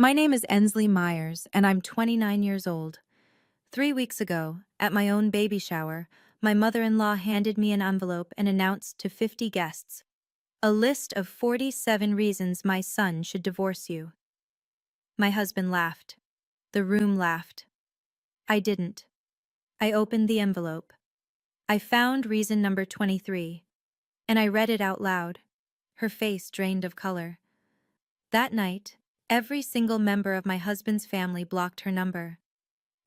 My name is Ensley Myers, and I'm 29 years old. 3 weeks ago, at my own baby shower, my mother-in-law handed me an envelope and announced to 50 guests, a list of 47 reasons my son should divorce you. My husband laughed. The room laughed. I didn't. I opened the envelope. I found reason number 23, and I read it out loud. Her face drained of color. That night, every single member of my husband's family blocked her number.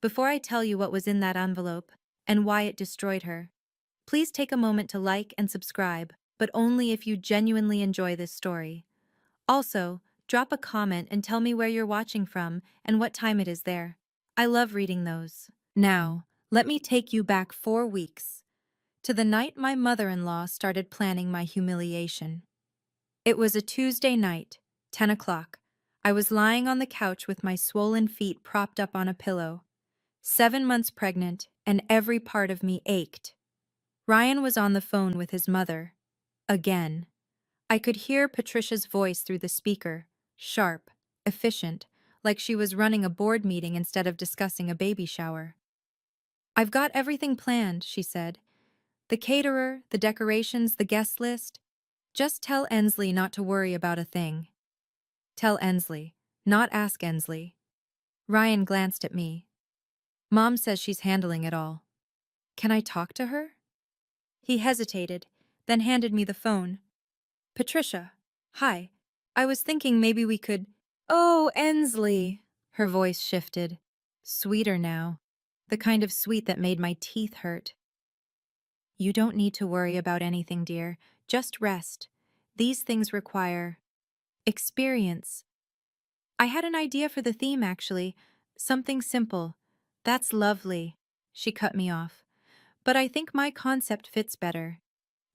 Before I tell you what was in that envelope and why it destroyed her, please take a moment to like and subscribe, but only if you genuinely enjoy this story. Also, drop a comment and tell me where you're watching from and what time it is there. I love reading those. Now, let me take you back 4 weeks, to the night my mother-in-law started planning my humiliation. It was a Tuesday night, 10 o'clock. I was lying on the couch with my swollen feet propped up on a pillow. 7 months pregnant, and every part of me ached. Ryan was on the phone with his mother. Again. I could hear Patricia's voice through the speaker, sharp, efficient, like she was running a board meeting instead of discussing a baby shower. "I've got everything planned," she said. "The caterer, the decorations, the guest list. Just tell Ensley not to worry about a thing." Tell Ensley, not ask Ensley. Ryan glanced at me. "Mom says she's handling it all. Can I talk to her?" He hesitated, then handed me the phone. "Patricia, hi. I was thinking maybe we could—" "Oh, Ensley." Her voice shifted. Sweeter now. The kind of sweet that made my teeth hurt. "You don't need to worry about anything, dear. Just rest. These things require experience. I had an idea for the theme, actually. Something simple." "That's lovely." She cut me off. "But I think my concept fits better.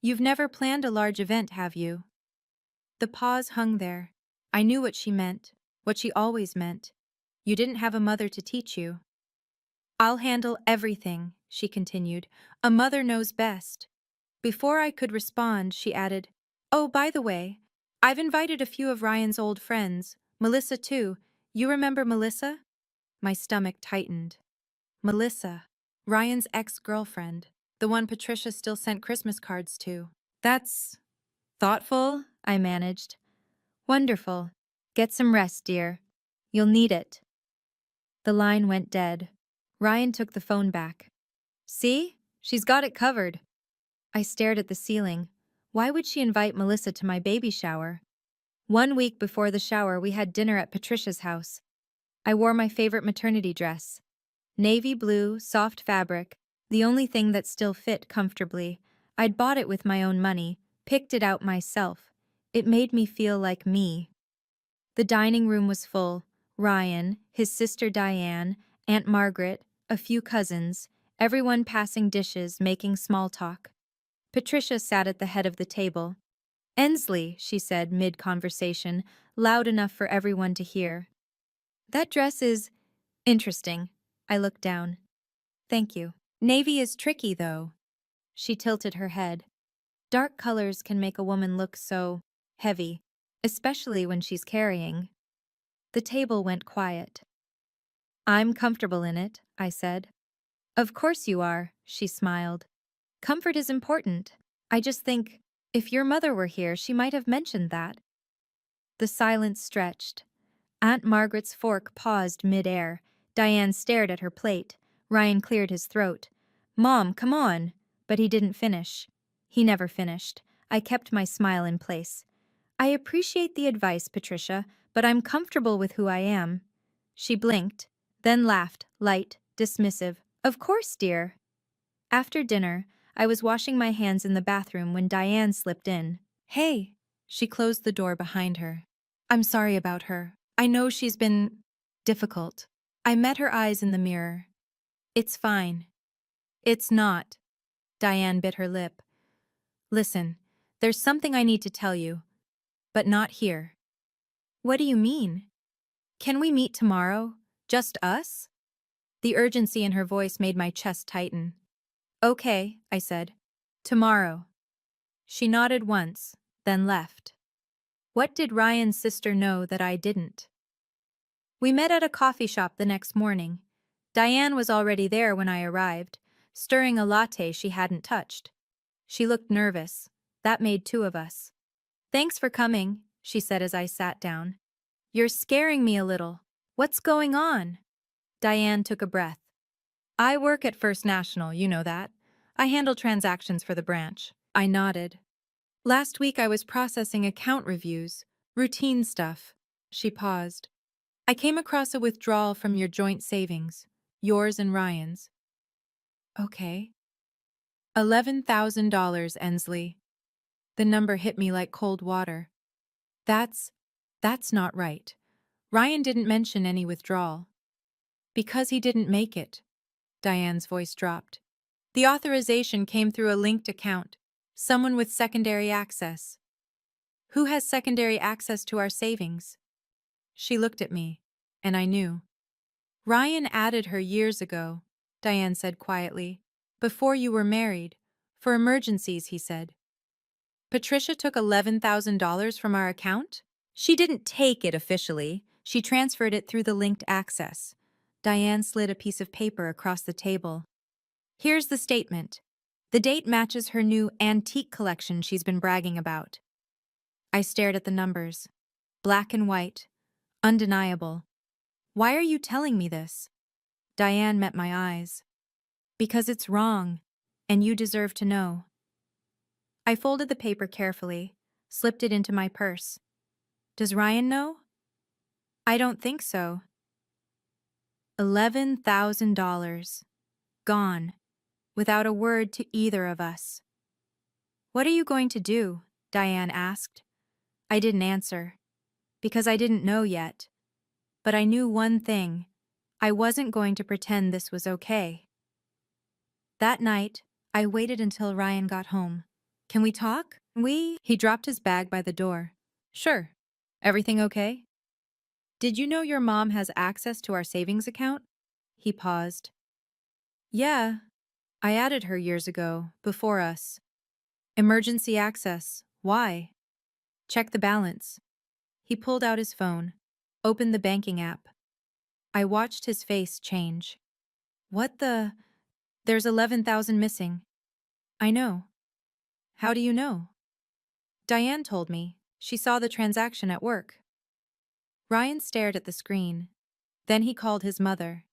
You've never planned a large event, have you?" The pause hung there. I knew what she meant, what she always meant. You didn't have a mother to teach you. "I'll handle everything," she continued. "A mother knows best." Before I could respond, she added, "Oh, by the way, I've invited a few of Ryan's old friends, Melissa too. You remember Melissa?" My stomach tightened. Melissa, Ryan's ex-girlfriend, the one Patricia still sent Christmas cards to. "That's thoughtful," I managed. "Wonderful. Get some rest, dear. You'll need it." The line went dead. Ryan took the phone back. "See? She's got it covered." I stared at the ceiling. Why would she invite Melissa to my baby shower? 1 week before the shower, we had dinner at Patricia's house. I wore my favorite maternity dress. Navy blue, soft fabric, the only thing that still fit comfortably. I'd bought it with my own money, picked it out myself. It made me feel like me. The dining room was full. Ryan, his sister Diane, Aunt Margaret, a few cousins, everyone passing dishes, making small talk. Patricia sat at the head of the table. "Ensley," she said mid-conversation, loud enough for everyone to hear. "That dress is interesting." I looked down. "Thank you. Navy is tricky, though." She tilted her head. "Dark colors can make a woman look so heavy, especially when she's carrying." The table went quiet. "I'm comfortable in it," I said. "Of course you are," she smiled. "Comfort is important. I just think, if your mother were here, she might have mentioned that." The silence stretched. Aunt Margaret's fork paused mid-air. Diane stared at her plate. Ryan cleared his throat. "Mom, come on!" But he didn't finish. He never finished. I kept my smile in place. "I appreciate the advice, Patricia, but I'm comfortable with who I am." She blinked, then laughed, light, dismissive. "Of course, dear." After dinner, I was washing my hands in the bathroom when Diane slipped in. "Hey." She closed the door behind her. "I'm sorry about her. I know she's been difficult." I met her eyes in the mirror. "It's fine." "It's not." Diane bit her lip. "Listen, there's something I need to tell you, but not here." "What do you mean?" "Can we meet tomorrow? Just us?" The urgency in her voice made my chest tighten. "Okay," I said. "Tomorrow." She nodded once, then left. What did Ryan's sister know that I didn't? We met at a coffee shop the next morning. Diane was already there when I arrived, stirring a latte she hadn't touched. She looked nervous. That made two of us. "Thanks for coming," she said as I sat down. "You're scaring me a little. What's going on?" Diane took a breath. "I work at First National, you know that. I handle transactions for the branch." I nodded. "Last week I was processing account reviews, routine stuff." She paused. "I came across a withdrawal from your joint savings, yours and Ryan's." "Okay." $11,000, Ensley. The number hit me like cold water. That's not right. Ryan didn't mention any withdrawal." "Because he didn't make it." Diane's voice dropped. "The authorization came through a linked account, someone with secondary access." "Who has secondary access to our savings?" She looked at me, and I knew. "Ryan added her years ago," Diane said quietly. "Before you were married. For emergencies, he said." "Patricia took $11,000 from our account?" "She didn't take it officially. She transferred it through the linked access." Diane slid a piece of paper across the table. "Here's the statement. The date matches her new antique collection she's been bragging about." I stared at the numbers. Black and white. Undeniable. "Why are you telling me this?" Diane met my eyes. "Because it's wrong, and you deserve to know." I folded the paper carefully, slipped it into my purse. "Does Ryan know?" "I don't think so." $11,000. Gone. Without a word to either of us. "What are you going to do?" Diane asked. I didn't answer. Because I didn't know yet. But I knew one thing. I wasn't going to pretend this was okay. That night, I waited until Ryan got home. "Can we talk?" He dropped his bag by the door. "Sure. Everything okay?" "Did you know your mom has access to our savings account?" He paused. "Yeah. I added her years ago, before us." "Emergency access. Why?" "Check the balance." He pulled out his phone, opened the banking app. I watched his face change. "What the? There's 11,000 missing." "I know." "How do you know?" "Diane told me. She saw the transaction at work." Ryan stared at the screen. Then he called his mother.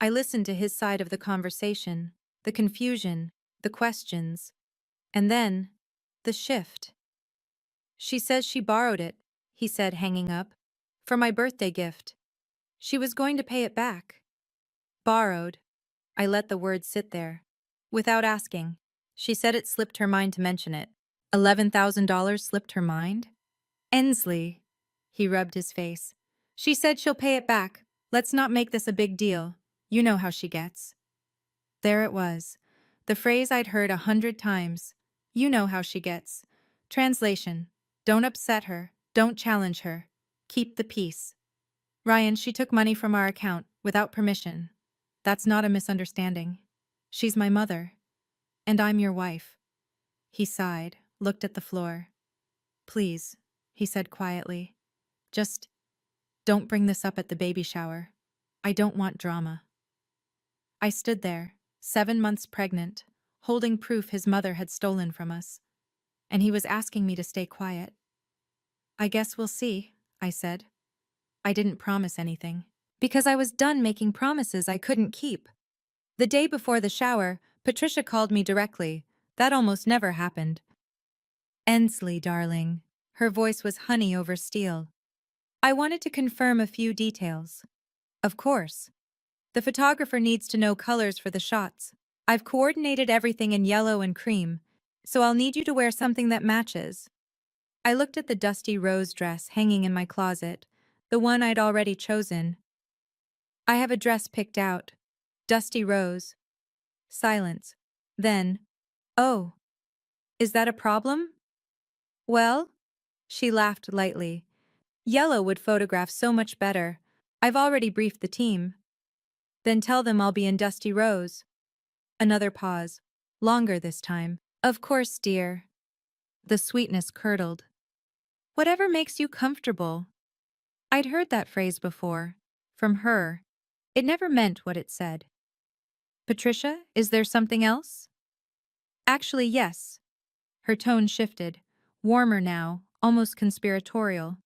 I listened to his side of the conversation, the confusion, the questions. And then, the shift. "She says she borrowed it," he said, hanging up, "for my birthday gift. She was going to pay it back." "Borrowed." I let the word sit there. Without asking. She said it slipped her mind to mention it. $11,000 slipped her mind? "Ensley." He rubbed his face. "She said she'll pay it back. Let's not make this a big deal. You know how she gets." There it was. The phrase I'd heard 100 times. You know how she gets. Translation: don't upset her. Don't challenge her. Keep the peace. "Ryan, she took money from our account, without permission. That's not a misunderstanding. She's my mother. And I'm your wife." He sighed, looked at the floor. "Please," he said quietly. "Just don't bring this up at the baby shower. I don't want drama." I stood there, 7 months pregnant, holding proof his mother had stolen from us. And he was asking me to stay quiet. "I guess we'll see," I said. I didn't promise anything. Because I was done making promises I couldn't keep. The day before the shower, Patricia called me directly. That almost never happened. "Ensley, darling." Her voice was honey over steel. "I wanted to confirm a few details." "Of course." "The photographer needs to know colors for the shots. I've coordinated everything in yellow and cream, so I'll need you to wear something that matches." I looked at the dusty rose dress hanging in my closet, the one I'd already chosen. "I have a dress picked out. Dusty rose." Silence. Then, "Oh, is that a problem?" "Well," she laughed lightly, "yellow would photograph so much better. I've already briefed the team." "Then tell them I'll be in dusty rose." Another pause. Longer this time. "Of course, dear." The sweetness curdled. "Whatever makes you comfortable." I'd heard that phrase before, From her. It never meant what it said. Patricia, is there something else? Actually, yes. Her tone shifted, warmer now, almost conspiratorial.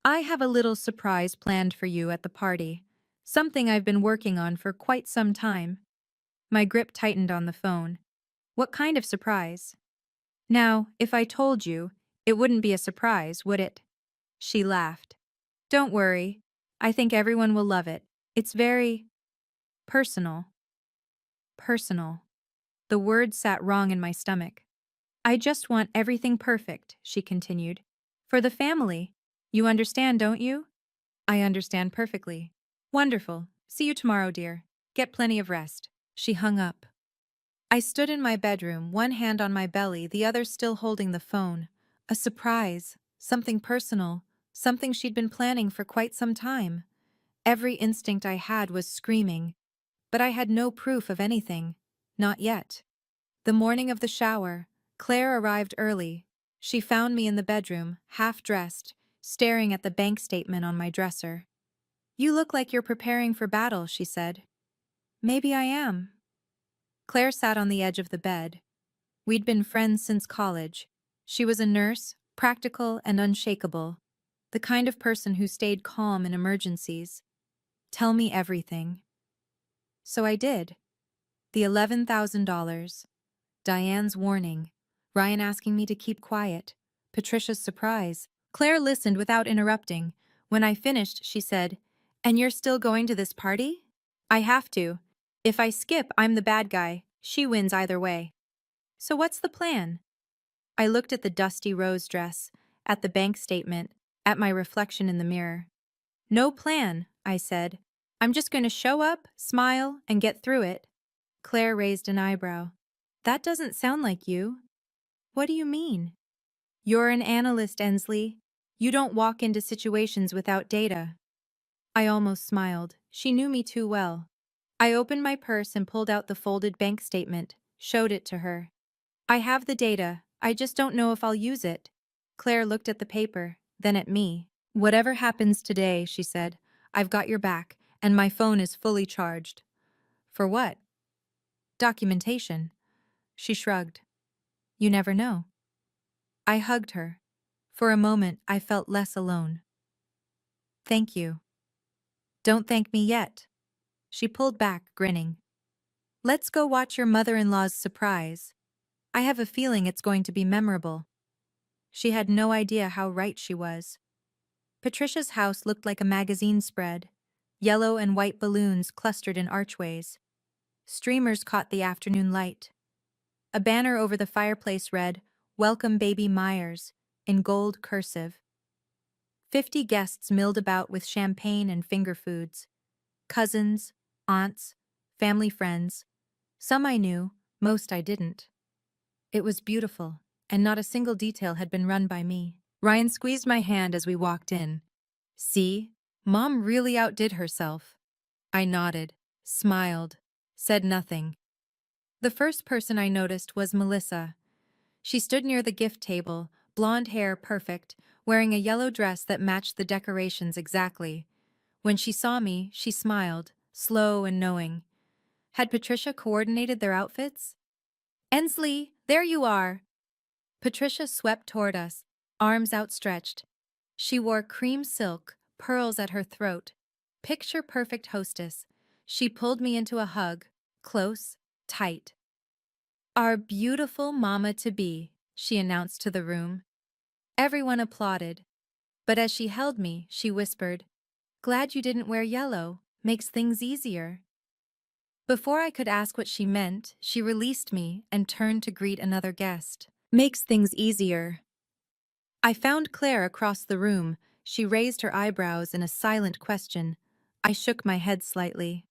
I have a little surprise planned for you at the party. Something I've been working on for quite some time. My grip tightened on the phone. What kind of surprise? Now, if I told you, it wouldn't be a surprise, would it? She laughed. Don't worry. I think everyone will love it. It's very personal. Personal. The word sat wrong in my stomach. I just want everything perfect, she continued. For the family. You understand, don't you? I understand perfectly. Wonderful. See you tomorrow, dear. Get plenty of rest. She hung up. I stood in my bedroom, one hand on my belly, the other still holding the phone. A surprise. Something personal. Something she'd been planning for quite some time. Every instinct I had was screaming. But I had no proof of anything. Not yet. The morning of the shower, Claire arrived early. She found me in the bedroom, half-dressed, staring at the bank statement on my dresser. You look like you're preparing for battle, she said. Maybe I am. Claire sat on the edge of the bed. We'd been friends since college. She was a nurse, practical and unshakable, the kind of person who stayed calm in emergencies. Tell me everything. So I did. The $11,000. Diane's warning. Ryan asking me to keep quiet. Patricia's surprise. Claire listened without interrupting. When I finished, she said, And you're still going to this party? I have to. If I skip, I'm the bad guy. She wins either way. So what's the plan? I looked at the dusty rose dress, at the bank statement, at my reflection in the mirror. No plan, I said. I'm just going to show up, smile, and get through it. Claire raised an eyebrow. That doesn't sound like you. What do you mean? You're an analyst, Ensley. You don't walk into situations without data. I almost smiled. She knew me too well. I opened my purse and pulled out the folded bank statement, showed it to her. I have the data. I just don't know if I'll use it. Claire looked at the paper, then at me. Whatever happens today, she said, I've got your back, and my phone is fully charged. For what? Documentation. She shrugged. You never know. I hugged her. For a moment, I felt less alone. Thank you. Don't thank me yet. She pulled back, grinning. Let's go watch your mother-in-law's surprise. I have a feeling it's going to be memorable. She had no idea how right she was. Patricia's house looked like a magazine spread. Yellow and white balloons clustered in archways. Streamers caught the afternoon light. A banner over the fireplace read, Welcome Baby Myers, in gold cursive. 50 guests milled about with champagne and finger foods. Cousins, aunts, family friends. Some I knew, most I didn't. It was beautiful, and not a single detail had been run by me. Ryan squeezed my hand as we walked in. See, Mom really outdid herself. I nodded, smiled, said nothing. The first person I noticed was Melissa. She stood near the gift table, blonde hair perfect, wearing a yellow dress that matched the decorations exactly. When she saw me, she smiled, slow and knowing. Had Patricia coordinated their outfits? Ensley, there you are! Patricia swept toward us, arms outstretched. She wore cream silk, pearls at her throat. Picture-perfect hostess. She pulled me into a hug, close, tight. Our beautiful mama-to-be, she announced to the room. Everyone applauded. But as she held me, she whispered, Glad you didn't wear yellow. Makes things easier. Before I could ask what she meant, she released me and turned to greet another guest. Makes things easier. I found Claire across the room. She raised her eyebrows in a silent question. I shook my head slightly.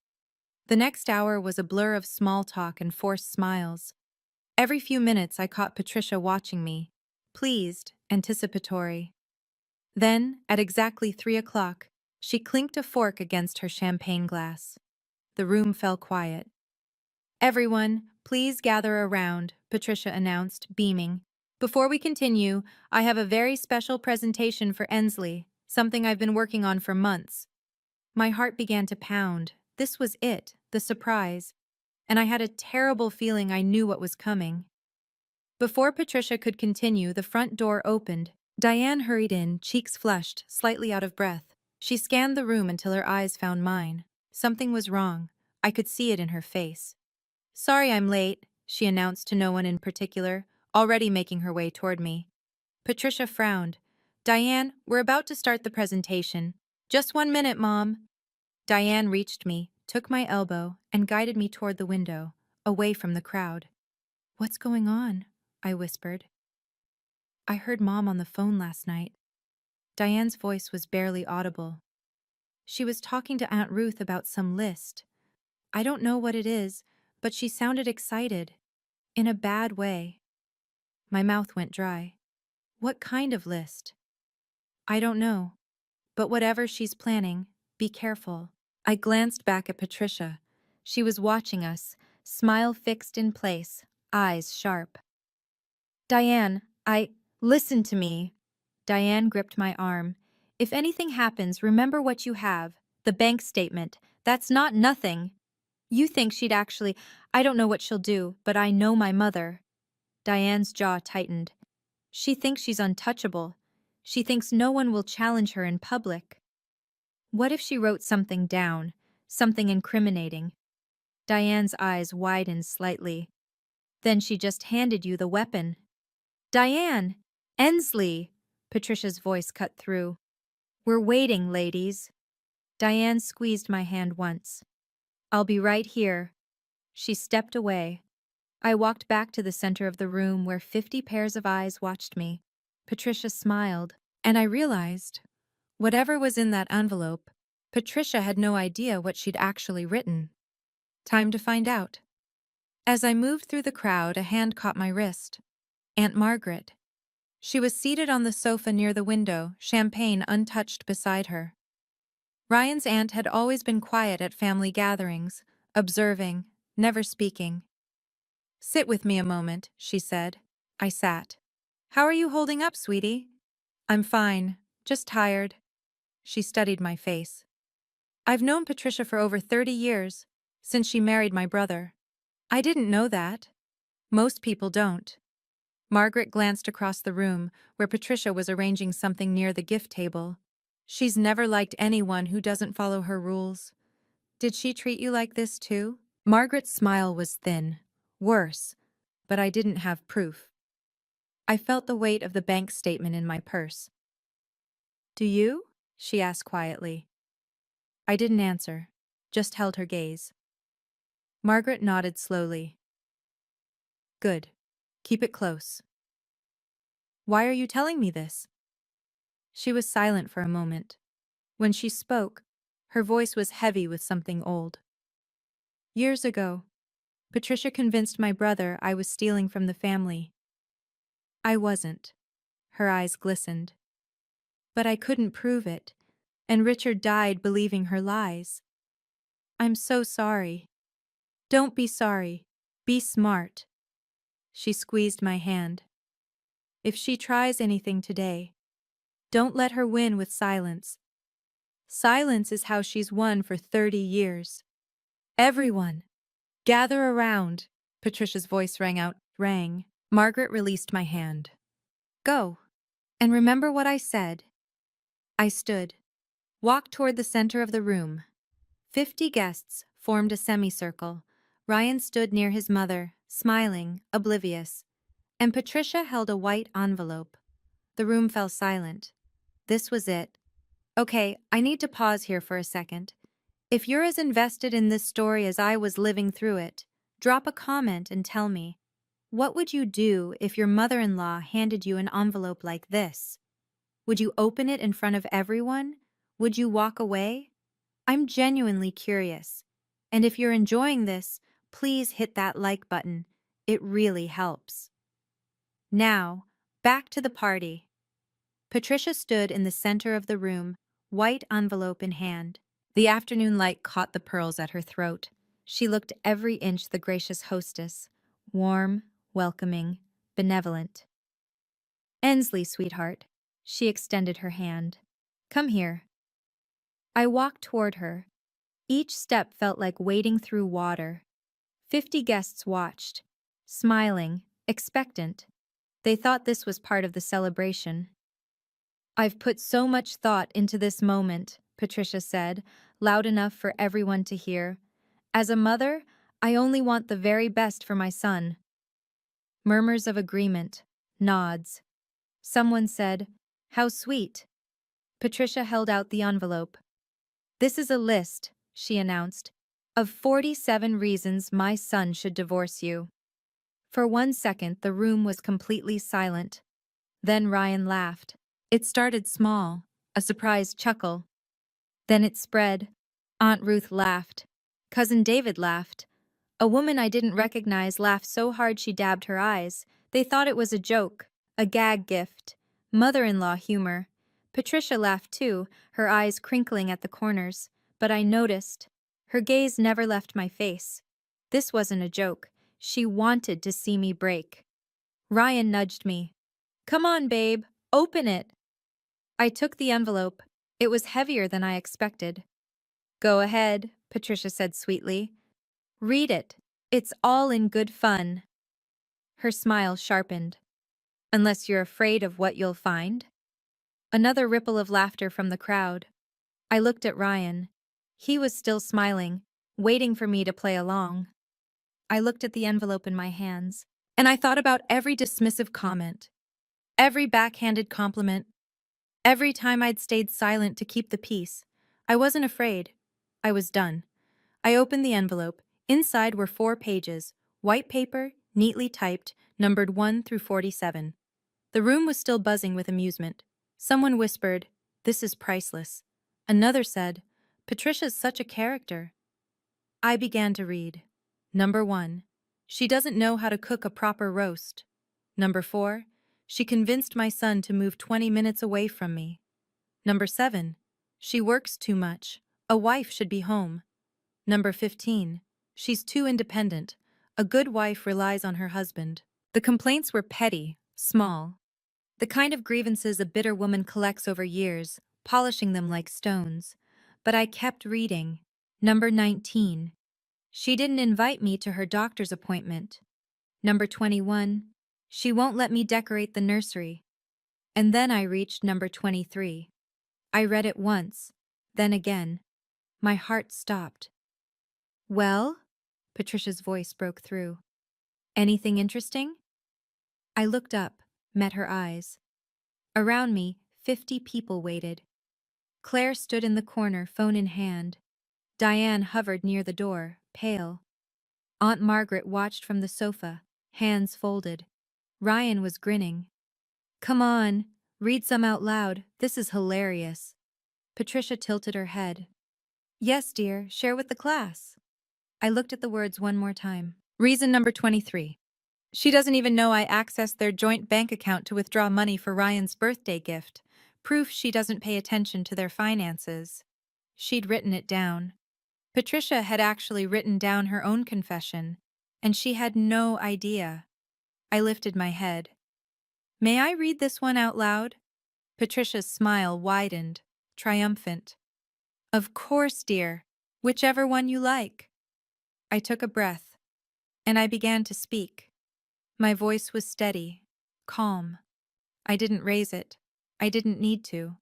The next hour was a blur of small talk and forced smiles. Every few minutes I caught Patricia watching me, pleased, anticipatory. Then, at exactly 3 o'clock, she clinked a fork against her champagne glass. The room fell quiet. Everyone, please gather around, Patricia announced, beaming. Before we continue, I have a very special presentation for Ensley, something I've been working on for months. My heart began to pound. This was it, the surprise, and I had a terrible feeling I knew what was coming. Before Patricia could continue, the front door opened. Diane hurried in, cheeks flushed, slightly out of breath. She scanned the room until her eyes found mine. Something was wrong. I could see it in her face. "Sorry I'm late," she announced to no one in particular, already making her way toward me. Patricia frowned. "Diane, we're about to start the presentation. Just 1 minute, Mom." Diane reached me, took my elbow, and guided me toward the window, away from the crowd. "What's going on?" I whispered. "I heard Mom on the phone last night." Diane's voice was barely audible. "She was talking to Aunt Ruth about some list. I don't know what it is, but she sounded excited. In a bad way." My mouth went dry. "What kind of list?" "I don't know. But whatever she's planning, be careful." I glanced back at Patricia. She was watching us, smile fixed in place, eyes sharp. "Diane, listen to me." Diane gripped my arm. "If anything happens, remember what you have. The bank statement. That's not nothing. You think she'd actually— I don't know what she'll do, but I know my mother." Diane's jaw tightened. "She thinks she's untouchable. She thinks no one will challenge her in public. What if she wrote something down, something incriminating?" Diane's eyes widened slightly. "Then she just handed you the weapon." "Diane! Ensley!" Patricia's voice cut through. "We're waiting, ladies." Diane squeezed my hand once. "I'll be right here." She stepped away. I walked back to the center of the room where 50 pairs of eyes watched me. Patricia smiled, and I realized, whatever was in that envelope, Patricia had no idea what she'd actually written. Time to find out. As I moved through the crowd, a hand caught my wrist. Aunt Margaret. She was seated on the sofa near the window, champagne untouched beside her. Ryan's aunt had always been quiet at family gatherings, observing, never speaking. "Sit with me a moment," she said. I sat. "How are you holding up, sweetie?" "I'm fine, just tired." She studied my face. "I've known Patricia for over 30 years, since she married my brother." "I didn't know that." "Most people don't." Margaret glanced across the room, where Patricia was arranging something near the gift table. "She's never liked anyone who doesn't follow her rules." "Did she treat you like this too?" Margaret's smile was thin. Worse, but I didn't have proof. I felt the weight of the bank statement in my purse. "Do you?" she asked quietly. I didn't answer, just held her gaze. Margaret nodded slowly. "Good. Keep it close." "Why are you telling me this?" She was silent for a moment. When she spoke, her voice was heavy with something old. "Years ago, Patricia convinced my brother I was stealing from the family. I wasn't." Her eyes glistened. "But I couldn't prove it, and Richard died believing her lies. I'm so sorry." "Don't be sorry. Be smart." She squeezed my hand. "If she tries anything today, don't let her win with silence. Silence is how she's won for 30 years. Everyone, gather around." Patricia's voice rang. Margaret released my hand. "Go. And remember what I said." I stood, walked toward the center of the room. 50 guests formed a semicircle. Ryan stood near his mother, smiling, oblivious, and Patricia held a white envelope. The room fell silent. This was it. "Okay, I need to pause here for a second. If you're as invested in this story as I was living through it, drop a comment and tell me, what would you do if your mother-in-law handed you an envelope like this? Would you open it in front of everyone? Would you walk away? I'm genuinely curious. And if you're enjoying this, please hit that like button. It really helps." Now, back to the party. Patricia stood in the center of the room, white envelope in hand. The afternoon light caught the pearls at her throat. She looked every inch the gracious hostess, warm, welcoming, benevolent. "Ensley, sweetheart." She extended her hand. "Come here." I walked toward her. Each step felt like wading through water. 50 guests watched, smiling, expectant. They thought this was part of the celebration. I've put so much thought into this moment, Patricia said, loud enough for everyone to hear. As a mother, I only want the very best for my son. Murmurs of agreement, nods. Someone said, "How sweet." Patricia held out the envelope. "This is a list," she announced, "of 47 reasons my son should divorce you." For 1 second, the room was completely silent. Then Ryan laughed. It started small, a surprised chuckle. Then it spread. Aunt Ruth laughed. Cousin David laughed. A woman I didn't recognize laughed so hard she dabbed her eyes. They thought it was a joke, a gag gift, mother-in-law humor. Patricia laughed too, her eyes crinkling at the corners. But I noticed. Her gaze never left my face. This wasn't a joke. She wanted to see me break. Ryan nudged me. "Come on, babe, open it." I took the envelope. It was heavier than I expected. "Go ahead," Patricia said sweetly. "Read it. It's all in good fun." Her smile sharpened. "Unless you're afraid of what you'll find?" Another ripple of laughter from the crowd. I looked at Ryan. He was still smiling, waiting for me to play along. I looked at the envelope in my hands, and I thought about every dismissive comment, every backhanded compliment, every time I'd stayed silent to keep the peace. I wasn't afraid. I was done. I opened the envelope. Inside were 4 pages, white paper, neatly typed, numbered 1 through 47. The room was still buzzing with amusement. Someone whispered, "This is priceless." Another said, "Patricia's such a character." I began to read. Number 1. She doesn't know how to cook a proper roast. Number 4. She convinced my son to move 20 minutes away from me. Number 7. She works too much. A wife should be home. Number 15. She's too independent. A good wife relies on her husband. The complaints were petty, small. The kind of grievances a bitter woman collects over years, polishing them like stones. But I kept reading. Number 19. She didn't invite me to her doctor's appointment. Number 21. She won't let me decorate the nursery. And then I reached number 23. I read it once, then again. My heart stopped. "Well?" Patricia's voice broke through. "Anything interesting?" I looked up, met her eyes. Around me, 50 people waited. Claire stood in the corner, phone in hand. Diane hovered near the door, pale. Aunt Margaret watched from the sofa, hands folded. Ryan was grinning. "Come on, read some out loud. This is hilarious." Patricia tilted her head. "Yes, dear, share with the class." I looked at the words one more time. Reason number 23. She doesn't even know I accessed their joint bank account to withdraw money for Ryan's birthday gift. Proof she doesn't pay attention to their finances. She'd written it down. Patricia had actually written down her own confession, and she had no idea. I lifted my head. "May I read this one out loud?" Patricia's smile widened, triumphant. "Of course, dear. Whichever one you like." I took a breath, and I began to speak. My voice was steady, calm. I didn't raise it. I didn't need to.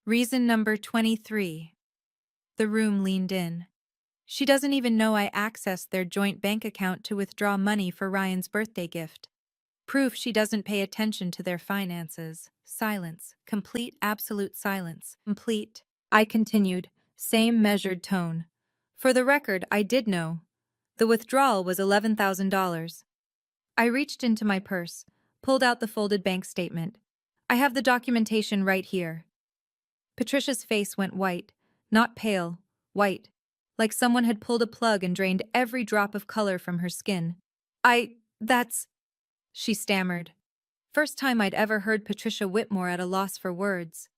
Reason number 23. The room leaned in. She doesn't even know I accessed their joint bank account to withdraw money for Ryan's birthday gift. Proof she doesn't pay attention to their finances. Silence. Complete, absolute silence. Complete. I continued, same measured tone. For the record, I did know. The withdrawal was $11,000. I reached into my purse, pulled out the folded bank statement. "I have the documentation right here." Patricia's face went white, not pale, white, like someone had pulled a plug and drained every drop of color from her skin. That's," she stammered. First time I'd ever heard Patricia Whitmore at a loss for words.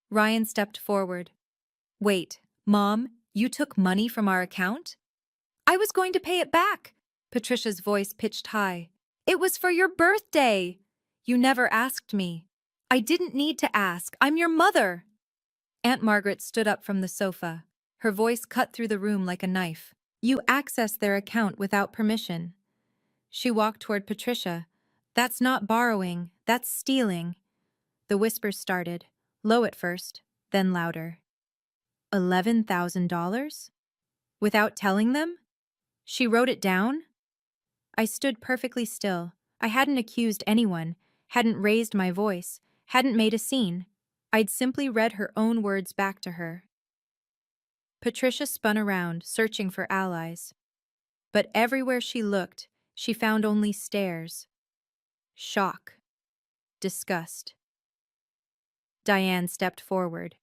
Ryan stepped forward. "Wait, Mom, you took money from our account?" "I was going to pay it back." Patricia's voice pitched high. "It was for your birthday." "You never asked me." "I didn't need to ask. I'm your mother." Aunt Margaret stood up from the sofa. Her voice cut through the room like a knife. You accessed their account without permission. She walked toward Patricia. That's not borrowing, that's stealing. The whispers started, low at first, then louder. $11,000? Without telling them? She wrote it down? I stood perfectly still. I hadn't accused anyone, hadn't raised my voice, hadn't made a scene. I'd simply read her own words back to her. Patricia spun around, searching for allies. But everywhere she looked, she found only stares. Shock. Disgust. Diane stepped forward.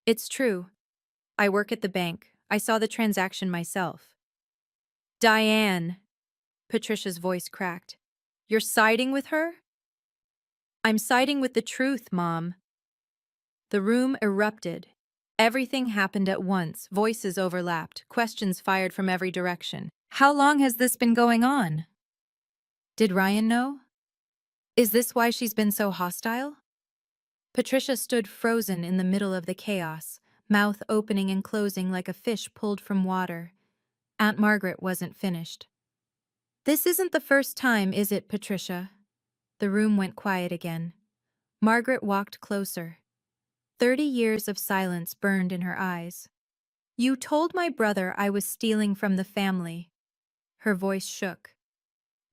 It's true. I work at the bank. I saw the transaction myself. Diane! Patricia's voice cracked. You're siding with her? I'm siding with the truth, Mom. The room erupted. Everything happened at once, voices overlapped, questions fired from every direction. How long has this been going on? Did Ryan know? Is this why she's been so hostile? Patricia stood frozen in the middle of the chaos, mouth opening and closing like a fish pulled from water. Aunt Margaret wasn't finished. This isn't the first time, is it, Patricia? The room went quiet again. Margaret walked closer. 30 years of silence burned in her eyes. You told my brother I was stealing from the family. Her voice shook.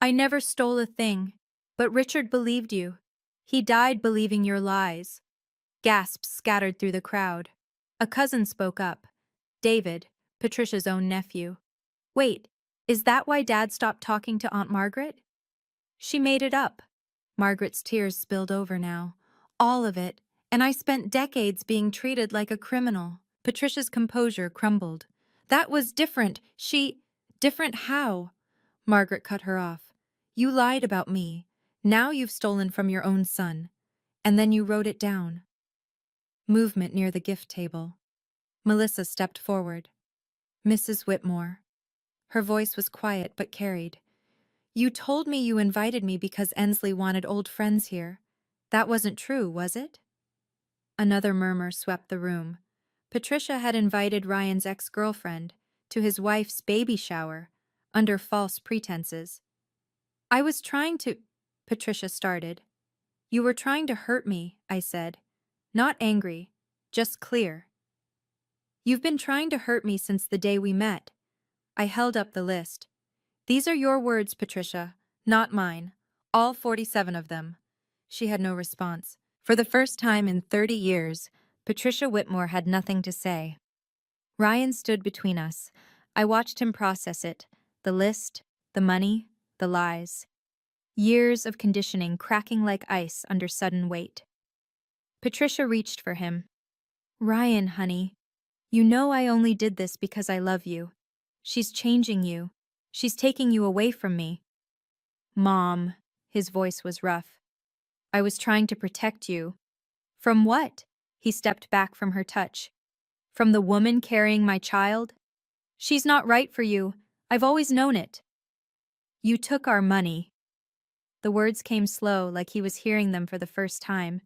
I never stole a thing, but Richard believed you. He died believing your lies. Gasps scattered through the crowd. A cousin spoke up. David, Patricia's own nephew. Wait, is that why Dad stopped talking to Aunt Margaret? She made it up. Margaret's tears spilled over now. All of it, and I spent decades being treated like a criminal. Patricia's composure crumbled. That was different. Different how? Margaret cut her off. You lied about me. Now you've stolen from your own son. And then you wrote it down. Movement near the gift table. Melissa stepped forward. Mrs. Whitmore. Her voice was quiet but carried. You told me you invited me because Ensley wanted old friends here. That wasn't true, was it? Another murmur swept the room. Patricia had invited Ryan's ex-girlfriend to his wife's baby shower under false pretenses. I was trying to... Patricia started. You were trying to hurt me, I said. Not angry, just clear. You've been trying to hurt me since the day we met. I held up the list. These are your words, Patricia, not mine. All 47 of them. She had no response. For the first time in 30 years, Patricia Whitmore had nothing to say. Ryan stood between us. I watched him process it. The list, the money, the lies. Years of conditioning cracking like ice under sudden weight. Patricia reached for him. Ryan, honey, you know I only did this because I love you. She's changing you. She's taking you away from me. Mom, his voice was rough. I was trying to protect you. From what? He stepped back from her touch. From the woman carrying my child? She's not right for you. I've always known it. You took our money. The words came slow, like he was hearing them for the first time.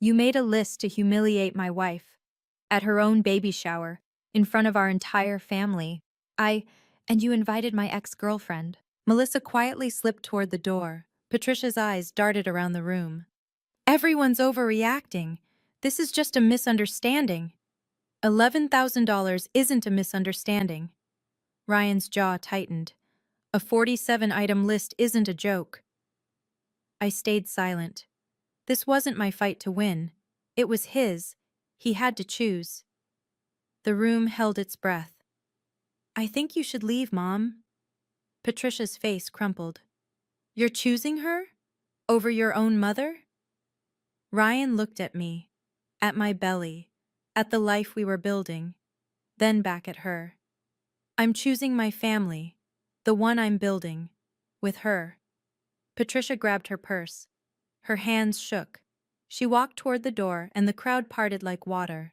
You made a list to humiliate my wife. At her own baby shower, in front of our entire family. And you invited my ex-girlfriend. Melissa quietly slipped toward the door. Patricia's eyes darted around the room. Everyone's overreacting. This is just a misunderstanding. $11,000 isn't a misunderstanding. Ryan's jaw tightened. A 47-item list isn't a joke. I stayed silent. This wasn't my fight to win. It was his. He had to choose. The room held its breath. I think you should leave, Mom. Patricia's face crumpled. You're choosing her? Over your own mother? Ryan looked at me, at my belly, at the life we were building, then back at her. I'm choosing my family, the one I'm building, with her. Patricia grabbed her purse. Her hands shook. She walked toward the door, and the crowd parted like water.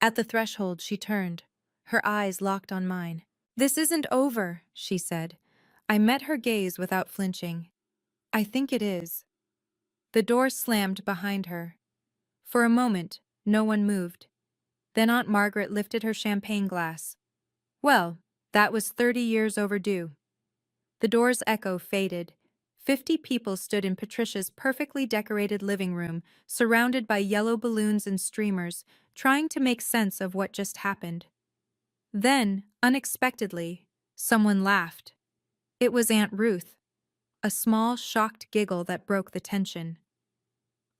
At the threshold, she turned. Her eyes locked on mine. This isn't over, she said. I met her gaze without flinching. I think it is. The door slammed behind her. For a moment, No one moved. Then Aunt Margaret lifted her champagne glass. Well, that was 30 years overdue. The door's echo faded. 50 people stood in Patricia's perfectly decorated living room, surrounded by yellow balloons and streamers, trying to make sense of what just happened. Then, unexpectedly, someone laughed. It was Aunt Ruth, a small, shocked giggle that broke the tension.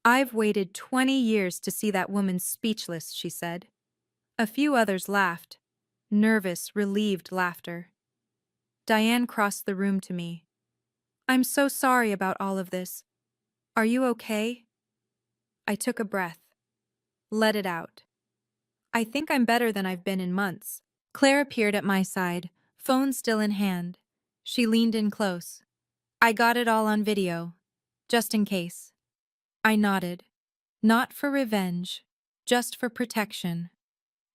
"I've waited 20 years to see that woman speechless," she said. A few others laughed. Nervous, relieved laughter. Diane crossed the room to me. "I'm so sorry about all of this. Are you okay?" I took a breath. Let it out. "I think I'm better than I've been in months." Claire appeared at my side, phone still in hand. She leaned in close. "I got it all on video, just in case." I nodded. "Not for revenge, just for protection.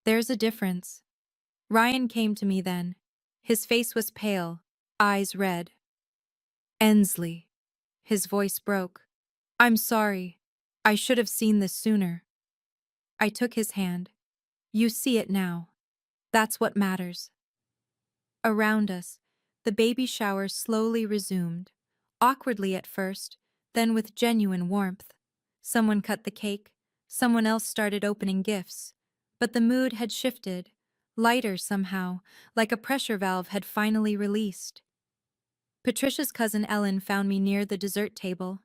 There's a difference." Ryan came to me then. His face was pale, eyes red. "Ensley." His voice broke. "I'm sorry. I should have seen this sooner." I took his hand. "You see it now. That's what matters." Around us, the baby shower slowly resumed, awkwardly at first, then with genuine warmth. Someone cut the cake, someone else started opening gifts, but the mood had shifted, lighter somehow, like a pressure valve had finally released. Patricia's cousin Ellen found me near the dessert table.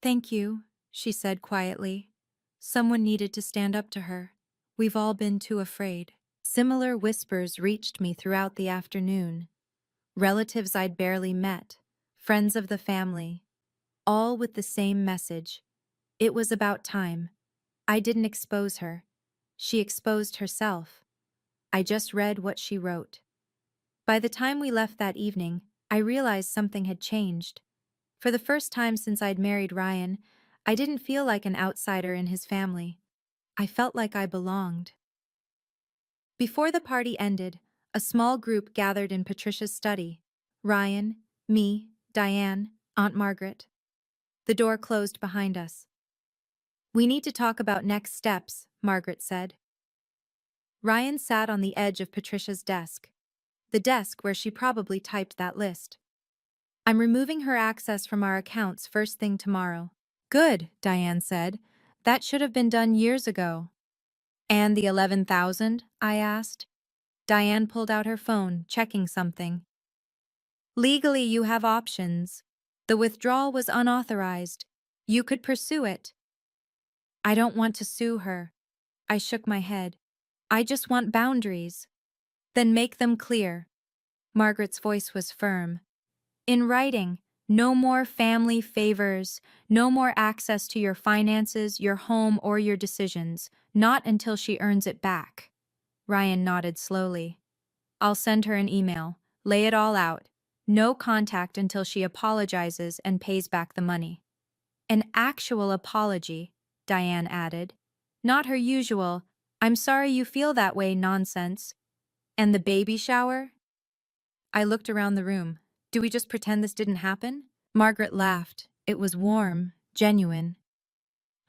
"Thank you," she said quietly. Someone needed to stand up to her. We've all been too afraid. Similar whispers reached me throughout the afternoon. Relatives I'd barely met, friends of the family, all with the same message. It was about time. I didn't expose her. She exposed herself. I just read what she wrote. By the time we left that evening, I realized something had changed. For the first time since I'd married Ryan, I didn't feel like an outsider in his family. I felt like I belonged. Before the party ended, a small group gathered in Patricia's study. Ryan, me, Diane, Aunt Margaret. The door closed behind us. "We need to talk about next steps," Margaret said. Ryan sat on the edge of Patricia's desk, the desk where she probably typed that list. "I'm removing her access from our accounts first thing tomorrow." "Good," Diane said. "That should have been done years ago." "And the 11,000?" I asked. Diane pulled out her phone, checking something. "Legally, you have options. The withdrawal was unauthorized. You could pursue it." "I don't want to sue her." I shook my head. "I just want boundaries." "Then make them clear." Margaret's voice was firm. "In writing, no more family favors, no more access to your finances, your home, or your decisions, not until she earns it back." Ryan nodded slowly. "I'll send her an email. Lay it all out. No contact until she apologizes and pays back the money." "An actual apology," Diane added. "Not her usual, 'I'm sorry you feel that way' nonsense." "And the baby shower?" I looked around the room. "Do we just pretend this didn't happen?" Margaret laughed. It was warm, genuine.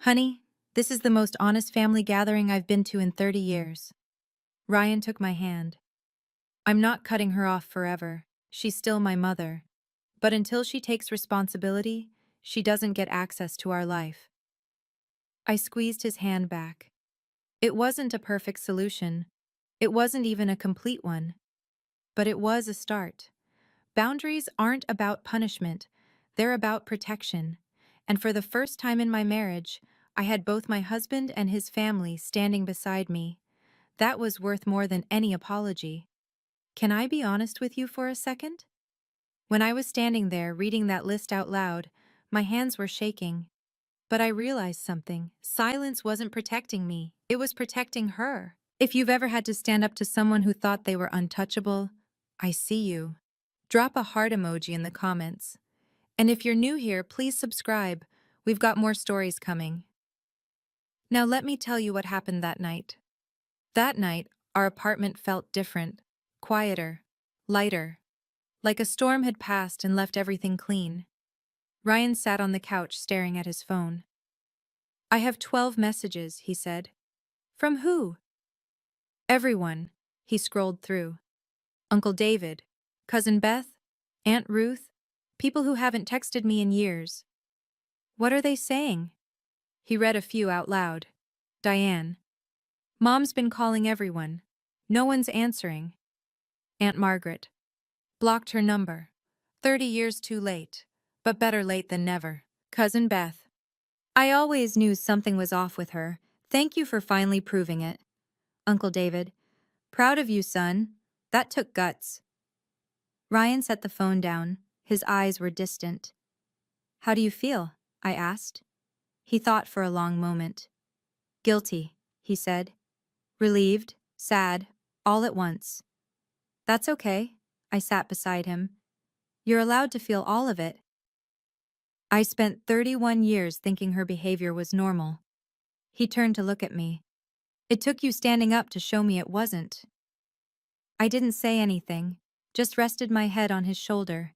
"Honey, this is the most honest family gathering I've been to in 30 years. Ryan took my hand. "I'm not cutting her off forever. She's still my mother. But until she takes responsibility, she doesn't get access to our life." I squeezed his hand back. It wasn't a perfect solution. It wasn't even a complete one. But it was a start. Boundaries aren't about punishment. They're about protection. And for the first time in my marriage, I had both my husband and his family standing beside me. That was worth more than any apology. Can I be honest with you for a second? When I was standing there reading that list out loud, my hands were shaking. But I realized something. Silence wasn't protecting me. It was protecting her. If you've ever had to stand up to someone who thought they were untouchable, I see you. Drop a heart emoji in the comments. And if you're new here, please subscribe. We've got more stories coming. Now let me tell you what happened that night. That night, our apartment felt different, quieter, lighter, like a storm had passed and left everything clean. Ryan sat on the couch staring at his phone. "I have 12 messages," he said. From who? Everyone. He scrolled through. Uncle David, Cousin Beth, Aunt Ruth, people who haven't texted me in years. What are they saying? He read a few out loud. Diane. Mom's been calling everyone. No one's answering. Aunt Margaret. Blocked her number. 30 years too late. But better late than never. Cousin Beth. I always knew something was off with her. Thank you for finally proving it. Uncle David. Proud of you, son. That took guts. Ryan set the phone down. His eyes were distant. How do you feel? I asked. He thought for a long moment. Guilty, he said. Relieved, sad, all at once. That's okay. I sat beside him. You're allowed to feel all of it. I spent 31 years thinking her behavior was normal. He turned to look at me. It took you standing up to show me it wasn't. I didn't say anything, just rested my head on his shoulder.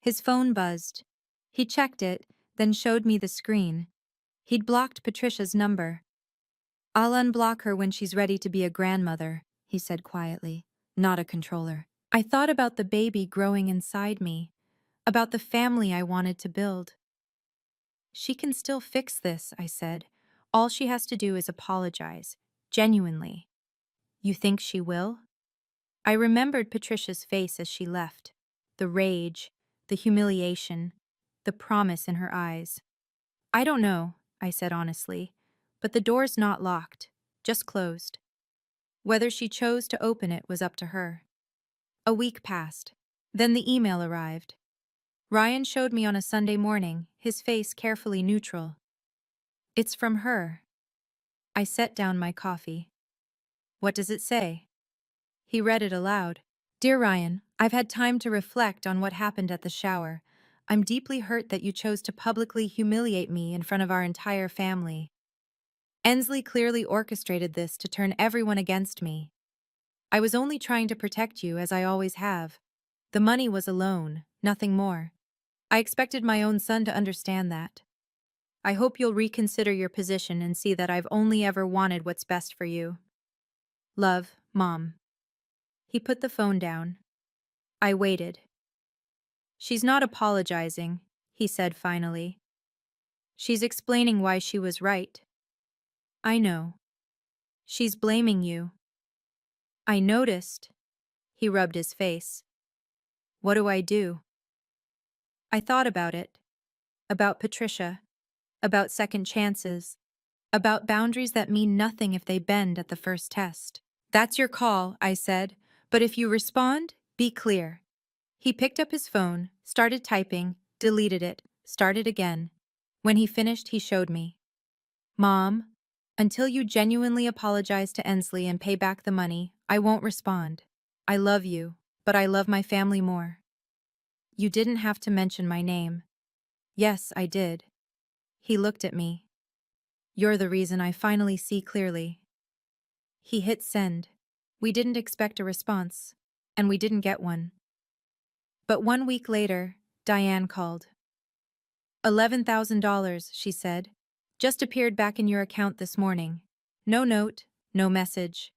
His phone buzzed. He checked it, then showed me the screen. He'd blocked Patricia's number. I'll unblock her when she's ready to be a grandmother, he said quietly, not a controller. I thought about the baby growing inside me, about the family I wanted to build. She can still fix this, I said. All she has to do is apologize, genuinely. You think she will? I remembered Patricia's face as she left, the rage, the humiliation, the promise in her eyes. I don't know, I said honestly, but the door's not locked, just closed. Whether she chose to open it was up to her. A week passed. Then the email arrived. Ryan showed me on a Sunday morning, his face carefully neutral. It's from her. I set down my coffee. What does it say? He read it aloud. Dear Ryan, I've had time to reflect on what happened at the shower. I'm deeply hurt that you chose to publicly humiliate me in front of our entire family. Ensley clearly orchestrated this to turn everyone against me. I was only trying to protect you, as I always have. The money was a loan, nothing more. I expected my own son to understand that. I hope you'll reconsider your position and see that I've only ever wanted what's best for you. Love, Mom. He put the phone down. I waited. She's not apologizing, he said finally. She's explaining why she was right. I know. She's blaming you. I noticed. He rubbed his face. What do I do? I thought about it. About Patricia. About second chances. About boundaries that mean nothing if they bend at the first test. That's your call, I said, but if you respond, be clear. He picked up his phone, started typing, deleted it, started again. When he finished, he showed me. Mom, until you genuinely apologize to Ensley and pay back the money, I won't respond. I love you, but I love my family more. You didn't have to mention my name. Yes, I did. He looked at me. You're the reason I finally see clearly. He hit send. We didn't expect a response, and we didn't get one. But 1 week later, Diane called. $11,000, she said. Just appeared back in your account this morning. No note, no message.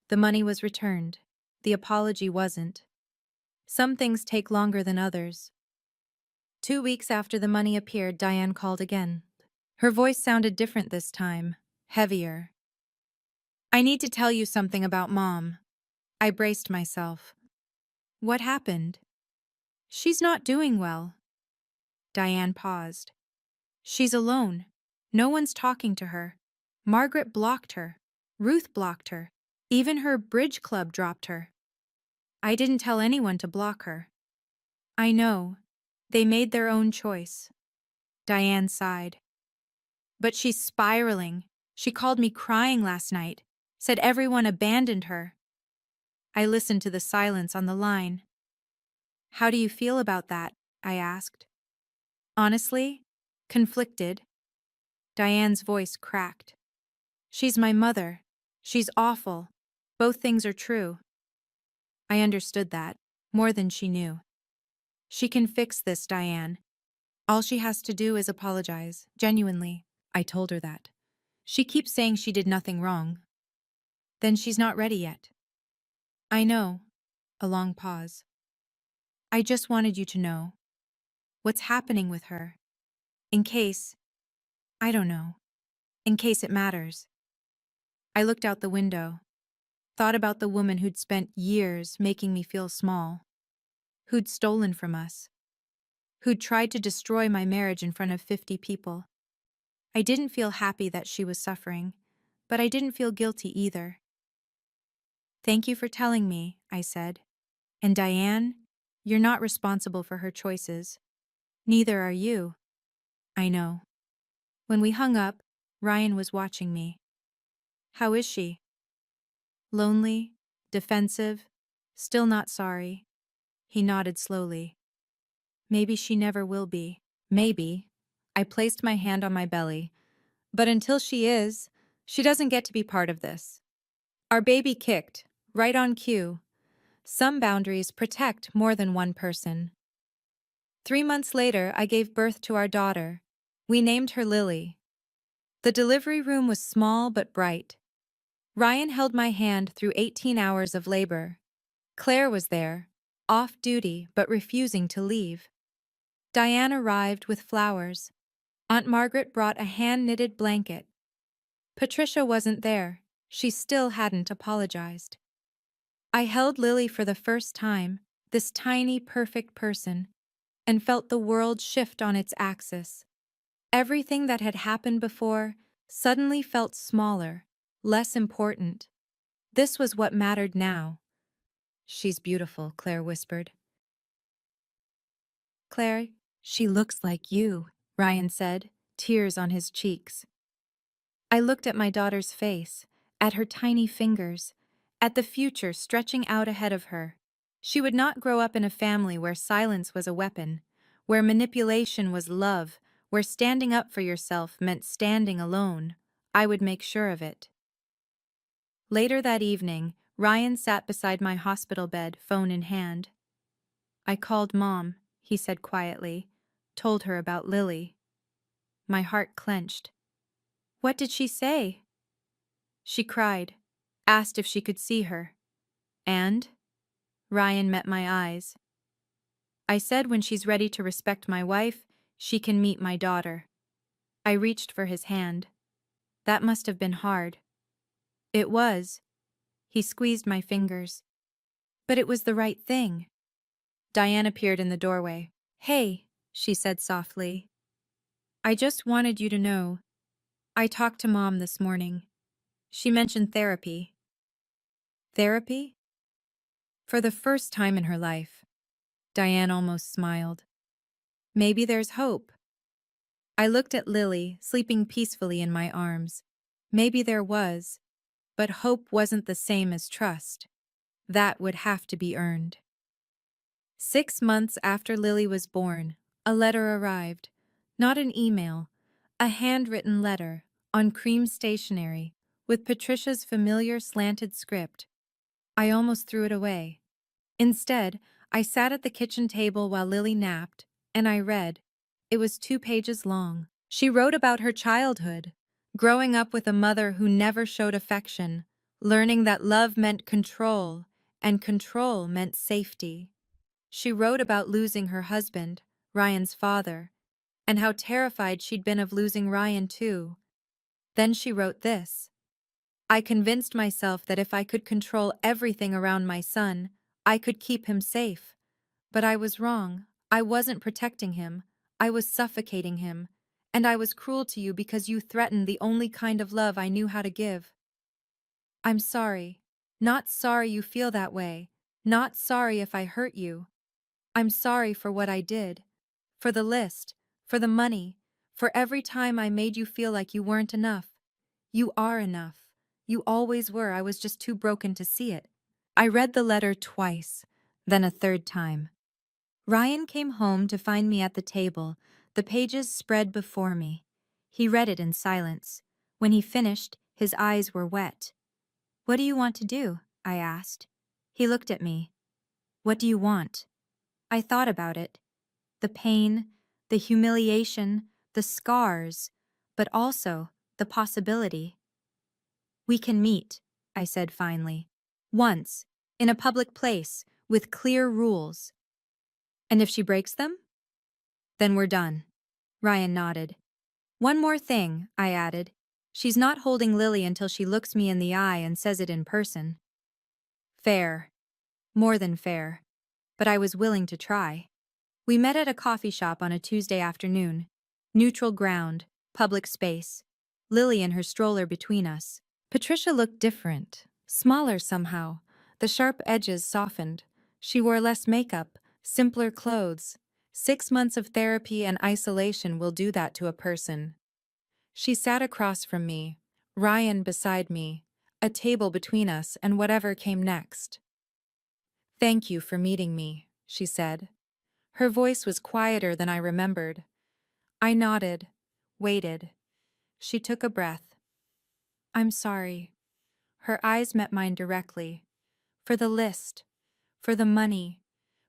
The money was returned. The apology wasn't. Some things take longer than others. 2 weeks after the money appeared, Diane called again. Her voice sounded different this time, heavier. I need to tell you something about Mom. I braced myself. What happened? She's not doing well. Diane paused. She's alone. No one's talking to her. Margaret blocked her. Ruth blocked her. Even her bridge club dropped her. I didn't tell anyone to block her. I know. They made their own choice. Diane sighed. But she's spiraling. She called me crying last night, said everyone abandoned her. I listened to the silence on the line. How do you feel about that? I asked. Honestly, conflicted. Diane's voice cracked. She's my mother. She's awful. Both things are true. I understood that, more than she knew. She can fix this, Diane. All she has to do is apologize, genuinely. I told her that. She keeps saying she did nothing wrong. Then she's not ready yet. I know. A long pause. I just wanted you to know what's happening with her. In case, I don't know, in case it matters. I looked out the window, thought about the woman who'd spent years making me feel small, who'd stolen from us, who'd tried to destroy my marriage in front of 50 people. I didn't feel happy that she was suffering, but I didn't feel guilty either. Thank you for telling me, I said. And Diane, you're not responsible for her choices. Neither are you. I know. When we hung up, Ryan was watching me. How is she? Lonely, defensive, still not sorry. He nodded slowly. Maybe she never will be. Maybe. I placed my hand on my belly. But until she is, she doesn't get to be part of this. Our baby kicked, right on cue. Some boundaries protect more than one person. 3 months later, I gave birth to our daughter. We named her Lily. The delivery room was small but bright. Ryan held my hand through 18 hours of labor. Claire was there, off duty but refusing to leave. Diane arrived with flowers. Aunt Margaret brought a hand-knitted blanket. Patricia wasn't there. She still hadn't apologized. I held Lily for the first time, this tiny, perfect person, and felt the world shift on its axis. Everything that had happened before suddenly felt smaller, less important. This was what mattered now. She's beautiful, Claire whispered. Claire, she looks like you, Ryan said, tears on his cheeks. I looked at my daughter's face, at her tiny fingers, at the future stretching out ahead of her. She would not grow up in a family where silence was a weapon, where manipulation was love, where standing up for yourself meant standing alone. I would make sure of it. Later that evening, Ryan sat beside my hospital bed, phone in hand. I called Mom, he said quietly, told her about Lily. My heart clenched. What did she say? She cried, asked if she could see her. And? Ryan met my eyes. I said when she's ready to respect my wife, she can meet my daughter. I reached for his hand. That must have been hard. It was. He squeezed my fingers. But it was the right thing. Diane appeared in the doorway. Hey, she said softly. I just wanted you to know. I talked to Mom this morning. She mentioned therapy. Therapy? For the first time in her life, Diane almost smiled. Maybe there's hope. I looked at Lily, sleeping peacefully in my arms. Maybe there was, but hope wasn't the same as trust. That would have to be earned. 6 months after Lily was born, a letter arrived. Not an email, a handwritten letter, on cream stationery, with Patricia's familiar slanted script. I almost threw it away. Instead, I sat at the kitchen table while Lily napped, and I read. It was 2 pages long. She wrote about her childhood, growing up with a mother who never showed affection, learning that love meant control, and control meant safety. She wrote about losing her husband, Ryan's father, and how terrified she'd been of losing Ryan too. Then she wrote this. I convinced myself that if I could control everything around my son, I could keep him safe. But I was wrong. I wasn't protecting him. I was suffocating him. And I was cruel to you because you threatened the only kind of love I knew how to give. I'm sorry. Not sorry you feel that way. Not sorry if I hurt you. I'm sorry for what I did. For the list. For the money. For every time I made you feel like you weren't enough. You are enough. You always were. I was just too broken to see it. I read the letter twice, then a third time. Ryan came home to find me at the table, the pages spread before me. He read it in silence. When he finished, his eyes were wet. What do you want to do? I asked. He looked at me. What do you want? I thought about it. The pain, the humiliation, the scars, but also the possibility. We can meet, I said finally. Once, in a public place, with clear rules. And if she breaks them? Then we're done. Ryan nodded. One more thing, I added. She's not holding Lily until she looks me in the eye and says it in person. Fair. More than fair. But I was willing to try. We met at a coffee shop on a Tuesday afternoon. Neutral ground, public space. Lily and her stroller between us. Patricia looked different, smaller somehow. The sharp edges softened. She wore less makeup, simpler clothes. 6 months of therapy and isolation will do that to a person. She sat across from me, Ryan beside me, a table between us and whatever came next. Thank you for meeting me, she said. Her voice was quieter than I remembered. I nodded, waited. She took a breath. I'm sorry. Her eyes met mine directly. For the list, for the money,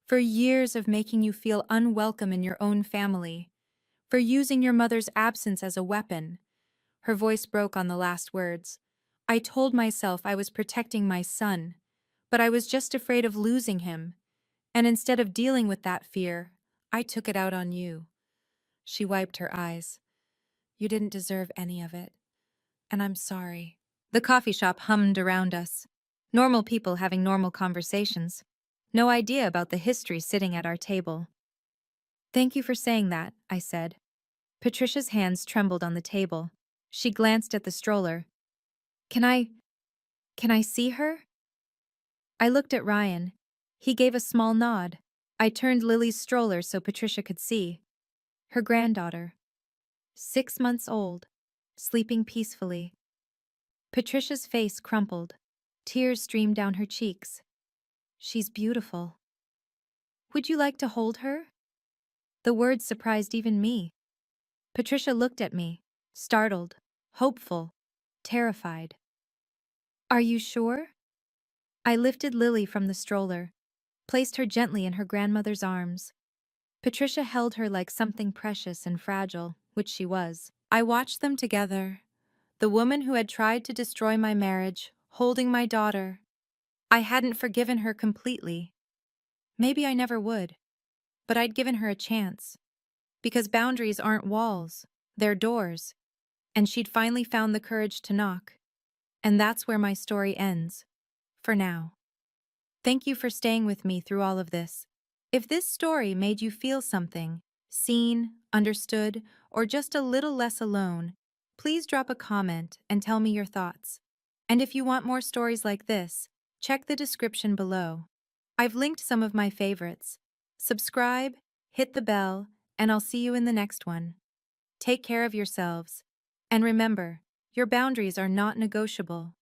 for years of making you feel unwelcome in your own family, for using your mother's absence as a weapon. Her voice broke on the last words. I told myself I was protecting my son, but I was just afraid of losing him. And instead of dealing with that fear, I took it out on you. She wiped her eyes. You didn't deserve any of it. And I'm sorry. The coffee shop hummed around us. Normal people having normal conversations. No idea about the history sitting at our table. Thank you for saying that, I said. Patricia's hands trembled on the table. She glanced at the stroller. Can I see her? I looked at Ryan. He gave a small nod. I turned Lily's stroller so Patricia could see. Her granddaughter. 6 months old, sleeping peacefully. Patricia's face crumpled. Tears streamed down her cheeks. She's beautiful. Would you like to hold her? The words surprised even me. Patricia looked at me, startled, hopeful, terrified. Are you sure? I lifted Lily from the stroller, placed her gently in her grandmother's arms. Patricia held her like something precious and fragile, which she was. I watched them together, the woman who had tried to destroy my marriage, holding my daughter. I hadn't forgiven her completely. Maybe I never would, but I'd given her a chance. Because boundaries aren't walls, they're doors. And she'd finally found the courage to knock. And that's where my story ends. For now. Thank you for staying with me through all of this. If this story made you feel something, seen, understood, or just a little less alone, please drop a comment and tell me your thoughts. And if you want more stories like this, check the description below. I've linked some of my favorites. Subscribe, hit the bell, and I'll see you in the next one. Take care of yourselves. And remember, your boundaries are not negotiable.